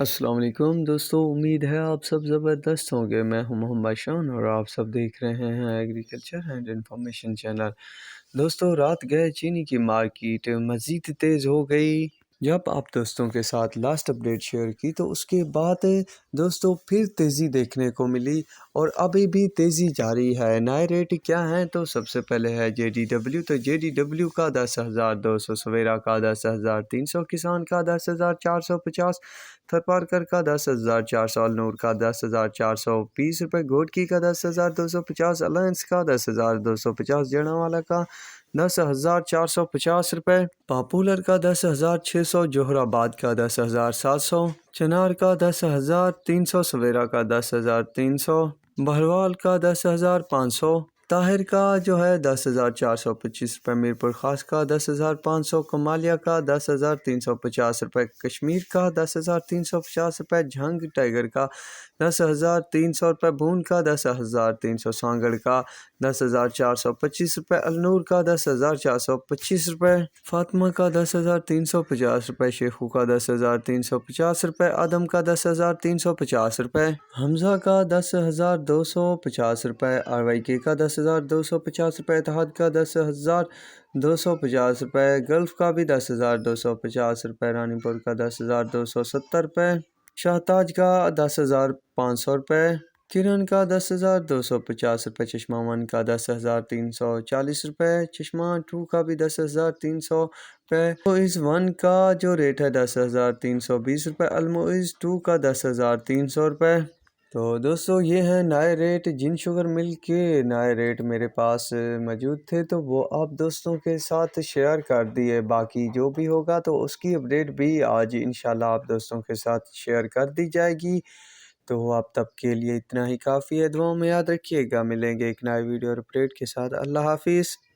السلام علیکم دوستو، امید ہے آپ سب زبردست ہوں گے۔ میں ہوں محمد شان اور آپ سب دیکھ رہے ہیں ایگریکلچر اینڈ انفارمیشن چینل۔ دوستو، رات گئے چینی کی مارکیٹ مزید تیز ہو گئی۔ جب آپ دوستوں کے ساتھ لاسٹ اپڈیٹ شیئر کی تو اس کے بعد دوستو پھر تیزی دیکھنے کو ملی اور ابھی بھی تیزی جاری ہے۔ نئے ریٹ کیا ہیں تو سب سے پہلے ہے JDW، تو JDW کا 10,200، سویرا کا 10,300، کسان کا 10,450، تھرپارکر کا 10,400، النور کا 10,420 روپے، گھوٹکی کا 10,250، الائنس کا 10,250، جڑا والا کا 10,450 روپے، پاپولر کا 10,600، جوہر آباد کا 10,700، چنار کا 10,300، سویرا کا 10,300، بہروال کا 10,500، طاہر کا جو ہے 10,425 روپے، میرپور خاص کا 10,500، کمالیہ کا 10,350 روپے، کشمیر کا 10,350 روپے، جھنگ ٹائیگر کا 10,300 روپے، بھون کا 10,300، سانگڑ کا 10,425 روپے، النور کا 10,425 روپے، فاطمہ کا 10,350 روپے، شیخو کا 10,350 روپے، آدم کا 10,350 روپے، حمزہ کا 10,250 روپے، RYK کا 10,250 روپے، اتحاد کا 10,250 روپے، گلف کا بھی 10,250 روپے، رانی پور کا 10,270 روپے، شاہتاج کا 10,500 روپے، کرن کا 10,250 روپے، چشمہ ون کا 10,340 روپے، چشمہ ٹو کا بھی 10,300 روپے، المعز ون کا جو ریٹ ہے 10,320 روپے، المعز ٹو کا 10,300 روپے۔ تو دوستو یہ ہیں نئے ریٹ، جن شوگر مل کے نئے ریٹ میرے پاس موجود تھے تو وہ آپ دوستوں کے ساتھ شیئر کر دیے۔ باقی جو بھی ہوگا تو اس کی اپڈیٹ بھی آج انشاءاللہ آپ دوستوں کے ساتھ شیئر کر دی جائے گی۔ تو اب تک کے لیے اتنا ہی کافی ہے، دعاؤں میں یاد رکھیے گا، ملیں گے ایک نئے ویڈیو اور اپڈیٹ کے ساتھ۔ اللہ حافظ۔